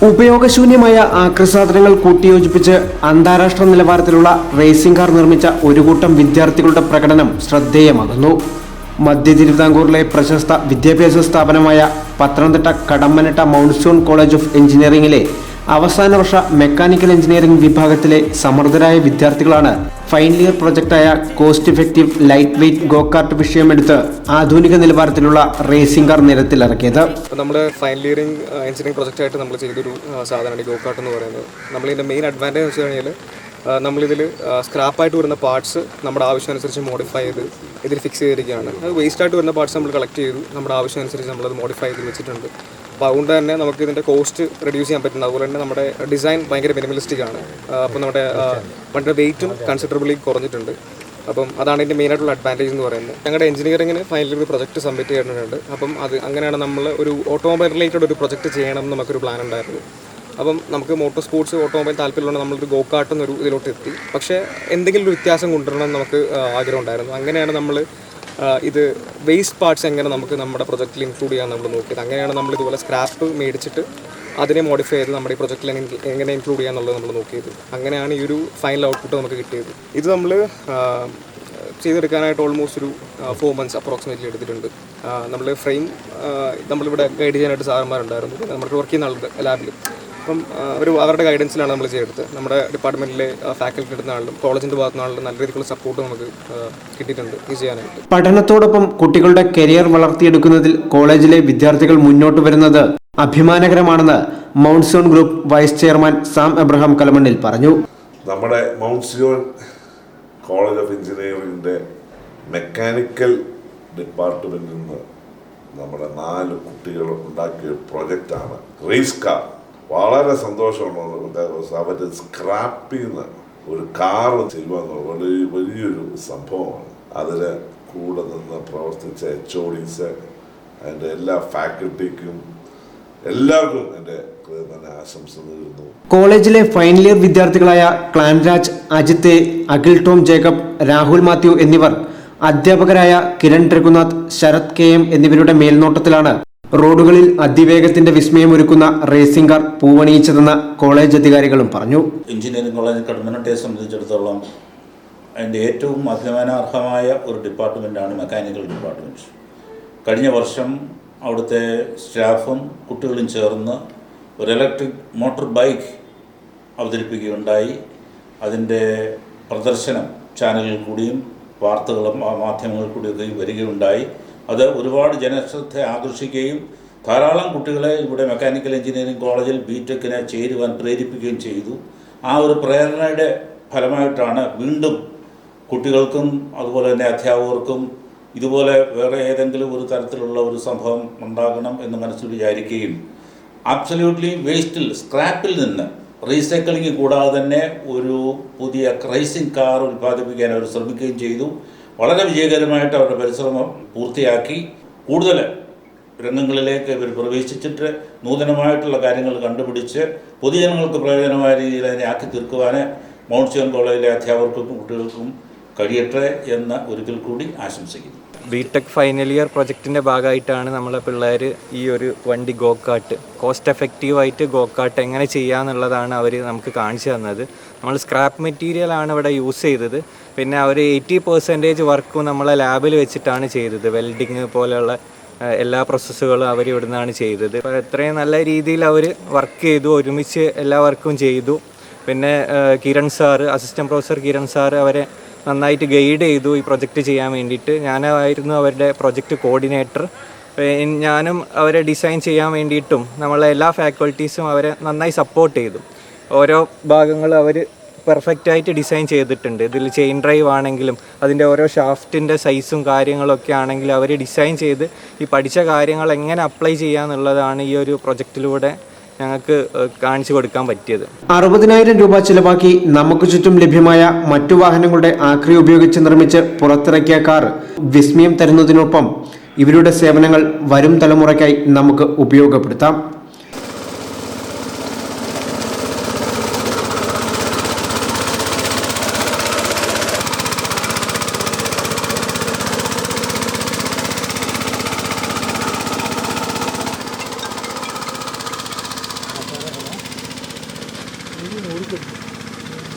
ഉപയോഗശൂന്യമായ ആക്രിസാധനങ്ങൾ കൂട്ടിയോജിപ്പിച്ച് അന്താരാഷ്ട്ര നിലവാരത്തിലുള്ള റേസിംഗ് കാർ നിർമ്മിച്ച ഒരു കൂട്ടം വിദ്യാർത്ഥികളുടെ പ്രകടനം ശ്രദ്ധേയമാകുന്നു. മധ്യ തിരുവിതാംകൂറിലെ പ്രശസ്ത വിദ്യാഭ്യാസ സ്ഥാപനമായ Pathanamthitta Kadammanitta mount zion college of എഞ്ചിനീയറിംഗിലെ അവസാന വർഷ മെക്കാനിക്കൽ എഞ്ചിനീയറിംഗ് വിഭാഗത്തിലെ സമർത്ഥരായ വിദ്യാർത്ഥികളാണ് ഫൈനൽ ഇയർ പ്രൊജക്റ്റായ cost effective light weight go kart വിഷയമെടുത്ത് ആധുനിക നിലവാരത്തിലുള്ള റേസിംഗ് കാർ നിരത്തിലിറക്കിയത്. നമ്മുടെ ഫൈനൽ ഇയറിംഗ് എഞ്ചിനീയറിംഗ് പ്രൊജക്റ്റായിട്ട് നമ്മൾ ചെയ്തൊരു സാധനമാണ് ഗോ കാർട്ട് എന്ന് പറയുന്നത്. നമ്മളിതിൻ്റെ മെയിൻ അഡ്വാൻറ്റേജ് എന്ന് വെച്ച് കഴിഞ്ഞാൽ നമ്മളിതിൽ സ്ക്രാപ്പായിട്ട് വരുന്ന പാർട്സ് നമ്മുടെ ആവശ്യമനുസരിച്ച് മോഡിഫൈ ചെയ്ത് ഇതിൽ ഫിക്സ് ചെയ്തിരിക്കുകയാണ്. അത് വേസ്റ്റായിട്ട് വരുന്ന പാർട്സ് നമ്മൾ കളക്ട് ചെയ്തു നമ്മുടെ ആവശ്യമനുസരിച്ച് നമ്മളത് മോഡിഫൈ ചെയ്ത് വെച്ചിട്ടുണ്ട്. അപ്പോൾ അതുകൊണ്ട് തന്നെ നമുക്ക് ഇതിൻ്റെ കോസ്റ്റ് റെഡ്യൂസ് ചെയ്യാൻ പറ്റുന്നത്. അതുപോലെ തന്നെ നമ്മുടെ ഡിസൈൻ ഭയങ്കര മിനിമലിസ്റ്റിക് ആണ്. അപ്പോൾ നമ്മുടെ വണ്ടിയുടെ വെയിറ്റും കൺസിഡറബിളി കുറഞ്ഞിട്ടുണ്ട്. അപ്പം അതാണ് ഇതിൻ്റെ മെയിനായിട്ടുള്ള അഡ്വാൻറ്റേജ് എന്ന് പറയുന്നത്. ഞങ്ങളുടെ എഞ്ചിനീയറിംഗിന് ഫൈനൽ ഒരു പ്രൊജക്റ്റ് സബ്മിറ്റ് ചെയ്തിട്ടുണ്ട്. അപ്പം അങ്ങനെയാണ് നമ്മൾ ഒരു ഓട്ടോമൊബൈൽ റിലേറ്റഡ് ഒരു പ്രൊജക്റ്റ് ചെയ്യണമെന്ന് നമുക്കൊരു പ്ലാൻ ഉണ്ടായിരുന്നു. അപ്പം നമുക്ക് മോട്ടോർ സ്പോർട്സ് ഓട്ടോമൊബൈൽ താല്പര്യമുള്ള നമ്മളൊരു ഗോ കാർട്ടെന്നൊരു ഇതിലോട്ട് എത്തി. പക്ഷേ എന്തെങ്കിലും ഒരു വ്യത്യാസം കൊണ്ടുവരണം നമുക്ക് ആഗ്രഹം ഉണ്ടായിരുന്നു. അങ്ങനെയാണ് നമ്മൾ ഇത് വേസ്റ്റ് പാർട്സ് എങ്ങനെ നമുക്ക് നമ്മുടെ പ്രൊജക്റ്റിൽ ഇൻക്ലൂഡ് ചെയ്യാൻ നമ്മൾ നോക്കിയത്. അങ്ങനെയാണ് നമ്മൾ ഇതുപോലെ സ്ക്രാപ്പ് മേടിച്ചിട്ട് അതിനെ മോഡിഫൈ ചെയ്ത് നമ്മുടെ ഈ പ്രൊജക്റ്റിൽ എങ്ങനെ ഇൻക്ലൂഡ് ചെയ്യാന്നുള്ളത് നമ്മൾ നോക്കിയത്. അങ്ങനെയാണ് ഈ ഒരു ഫൈനൽ ഔട്ട്പുട്ട് നമുക്ക് കിട്ടിയത്. ഇത് നമ്മൾ ചെയ്തെടുക്കാനായിട്ട് ഓൾമോസ്റ്റ് ഒരു 4 months അപ്രോക്സിമേറ്റ്ലി എടുത്തിട്ടുണ്ട്. നമ്മൾ ഫ്രെയിം നമ്മളിവിടെ ഗൈഡ് ചെയ്യാനായിട്ട് സാറന്മാരുണ്ടായിരുന്നു. നമ്മൾ വർക്ക് ചെയ്യുന്ന ആളുടെ ലാബിൽ. അപ്പം അവരുടെ ഗൈഡൻസിലാണ് നമ്മൾ ചെയ്തെടുത്തത്. നമ്മുടെ ഡിപ്പാർട്ട്മെൻറ്റിലെ ഫാക്കൽറ്റി എടുത്ത ആളും കോളേജിൻ്റെ ഭാഗത്തുനിന്ന് ആളുടെ നല്ല രീതിയിലുള്ള സപ്പോർട്ട് നമുക്ക് കിട്ടിയിട്ടുണ്ട് ഇത് ചെയ്യാനായിട്ട്. പഠനത്തോടൊപ്പം കുട്ടികളുടെ കരിയർ വളർത്തിയെടുക്കുന്നതിൽ കോളേജിലെ വിദ്യാർത്ഥികൾ മുന്നോട്ട് വരുന്നത് അഭിമാനകരമാണെന്ന് mount zion group vice chairman Sam Abraham Kalamannil പറഞ്ഞു. നമ്മുടെ മൗണ്ട് സോൺ കോളേജ് ഓഫ് എഞ്ചിനീയറിംഗിൻ്റെ മെക്കാനിക്കൽ ഡിപ്പാർട്ട്മെൻറ്റിൽ നിന്ന് നമ്മുടെ 4 കുട്ടികൾ ഉണ്ടാക്കിയ പ്രൊജക്റ്റാണ് റേസ് കാർ. വളരെ സന്തോഷമുള്ള അവർ സ്ക്രാപ്പിൽ നിന്ന് ഒരു കാറ് ചെയ്യുക എന്നുള്ള വലിയൊരു സംഭവമാണ്. അതിൽ കൂടെ നിന്ന് പ്രവർത്തിച്ച HODs അതിൻ്റെ എല്ലാ ഫാക്കൽറ്റിക്കും എല്ലാവർക്കും എൻ്റെ തന്നെ ആശംസ നേരുന്നു. കോളേജിലെ ഫൈനൽ ഇയർ വിദ്യാർത്ഥികളായ ക്ലാൻരാജ്, അജിത്ത്, അഖിൽ ടോം ജേക്കബ്, രാഹുൽ മാത്യു എന്നിവർ അധ്യാപകരായ കിരൺ രഘുനാഥ്, ശരത് KM എന്നിവരുടെ മേൽനോട്ടത്തിലാണ് റോഡുകളിൽ അതിവേഗത്തിന്റെ വിസ്മയമൊരുക്കുന്ന റേസിംഗ് കാർ പൂവണിയിച്ചതെന്ന് കോളേജ് അധികാരികളും പറഞ്ഞു. എഞ്ചിനീയറിംഗ് കോളേജ് കടമ്മനിട്ടയെ സംബന്ധിച്ചിടത്തോളം അതിൻ്റെ ഏറ്റവും അഭിമാനാർഹമായ ഒരു ഡിപ്പാർട്ട്മെൻറ്റാണ് മെക്കാനിക്കൽ ഡിപ്പാർട്ട്മെൻറ്റ്. കഴിഞ്ഞ വർഷം അവിടുത്തെ സ്റ്റാഫും കുട്ടികളും ചേർന്ന് ഒരു ഇലക്ട്രിക് മോട്ടോർ ബൈക്ക് അവതരിപ്പിക്കുകയുണ്ടായി. അതിൻ്റെ പ്രദർശനം ചാനലിൽ കൂടിയും വാർത്തകളും മാധ്യമങ്ങളിൽ കൂടിയൊക്കെ വരികയുണ്ടായി. അത് ഒരുപാട് ജനശ്രദ്ധ ആകർഷിക്കുകയും ധാരാളം കുട്ടികളെ ഇവിടെ മെക്കാനിക്കൽ എഞ്ചിനീയറിംഗ് കോളേജിൽ BTechന് ചേരുവാൻ പ്രേരിപ്പിക്കുകയും ചെയ്തു. ആ ഒരു പ്രേരണയുടെ ഫലമായിട്ടാണ് വീണ്ടും കുട്ടികൾക്കും അതുപോലെ തന്നെ അധ്യാപകർക്കും ഇതുപോലെ വേറെ ഏതെങ്കിലും ഒരു തരത്തിലുള്ള ഒരു സംഭവം ഉണ്ടാകണം എന്ന് മനസ്സിൽ വിചാരിക്കുകയും അബ്സല്യൂട്ട്ലി വേസ്റ്റിൽ സ്ക്രാപ്പിൽ നിന്ന് റീസൈക്ലിംഗ് കൂടാതെ തന്നെ ഒരു പുതിയ റേസിംഗ് കാർ ഉൽപ്പാദിപ്പിക്കാൻ അവർ ശ്രമിക്കുകയും ചെയ്തു. വളരെ വിജയകരമായിട്ട് അവരുടെ പരിശ്രമം പൂർത്തിയാക്കി കൂടുതൽ രംഗങ്ങളിലേക്ക് ഇവർ പ്രവേശിച്ചിട്ട് നൂതനമായിട്ടുള്ള കാര്യങ്ങൾ കണ്ടുപിടിച്ച് പൊതുജനങ്ങൾക്ക് പ്രയോജനമായ രീതിയിൽ അതിനെ ആക്കി തീർക്കുവാൻ മൗണ്ട് സോൺ കോളേജിലെ അധ്യാപകർക്കും കുട്ടികൾക്കും കഴിയട്ടെ എന്ന് ഒരിക്കൽ കൂടി ആശംസിക്കുന്നു. BTech ഫൈനൽ ഇയർ പ്രൊജക്റ്റിൻ്റെ ഭാഗമായിട്ടാണ് നമ്മളെ പിള്ളേർ ഈ ഒരു വണ്ടി ഗോ കാർട്ട് കോസ്റ്റ് എഫക്റ്റീവായിട്ട് ഗോ കാർട്ട് എങ്ങനെ ചെയ്യാന്നുള്ളതാണ് അവർ നമുക്ക് കാണിച്ചു തന്നത്. നമ്മൾ സ്ക്രാപ്പ് മെറ്റീരിയലാണ് ഇവിടെ യൂസ് ചെയ്തത്. പിന്നെ അവർ 80% വർക്കും നമ്മളെ ലാബിൽ വെച്ചിട്ടാണ് ചെയ്തത്. വെൽഡിങ് പോലെയുള്ള എല്ലാ പ്രോസസ്സുകളും അവർ ഇവിടെ നിന്നാണ് ചെയ്തത്. അപ്പോൾ എത്രയും നല്ല രീതിയിൽ അവർ വർക്ക് ചെയ്തു, ഒരുമിച്ച് എല്ലാ വർക്കും ചെയ്തു. പിന്നെ Kiran sir, assistant professor Kiran sir അവരെ നന്നായിട്ട് ഗൈഡ് ചെയ്തു ഈ പ്രൊജക്റ്റ് ചെയ്യാൻ വേണ്ടിയിട്ട്. ഞാനായിരുന്നു അവരുടെ പ്രൊജക്റ്റ് കോർഡിനേറ്റർ. ഞാനും അവരെ ഡിസൈൻ ചെയ്യാൻ വേണ്ടിയിട്ടും നമ്മളെ എല്ലാ ഫാക്കൽറ്റീസും അവരെ നന്നായി സപ്പോർട്ട് ചെയ്തു. ഓരോ ഭാഗങ്ങളും അവർ പെർഫെക്റ്റായിട്ട് ഡിസൈൻ ചെയ്തിട്ടുണ്ട്. ഇതിൽ ചെയിൻ ഡ്രൈവ് ആണെങ്കിലും അതിൻ്റെ ഓരോ ഷാഫ്റ്റിൻ്റെ സൈസും കാര്യങ്ങളൊക്കെ ആണെങ്കിലും അവർ ഡിസൈൻ ചെയ്ത് ഈ പഠിച്ച കാര്യങ്ങൾ എങ്ങനെ അപ്ലൈ ചെയ്യാന്നുള്ളതാണ് ഈ ഒരു പ്രൊജക്റ്റിലൂടെ ഞങ്ങൾക്ക് കാണിച്ചു കൊടുക്കാൻ പറ്റിയത്. 60,000 രൂപ ചിലവാക്കി നമുക്ക് ചുറ്റും ലഭ്യമായ മറ്റു വാഹനങ്ങളുടെ ആക്രി ഉപയോഗിച്ച് നിർമ്മിച്ച് പുറത്തിറക്കിയ കാർ വിസ്മയം തരുന്നതിനൊപ്പം ഇവരുടെ സേവനങ്ങൾ വരും തലമുറയ്ക്കായി നമുക്ക് ഉപയോഗപ്പെടുത്താം. കിട്ടും.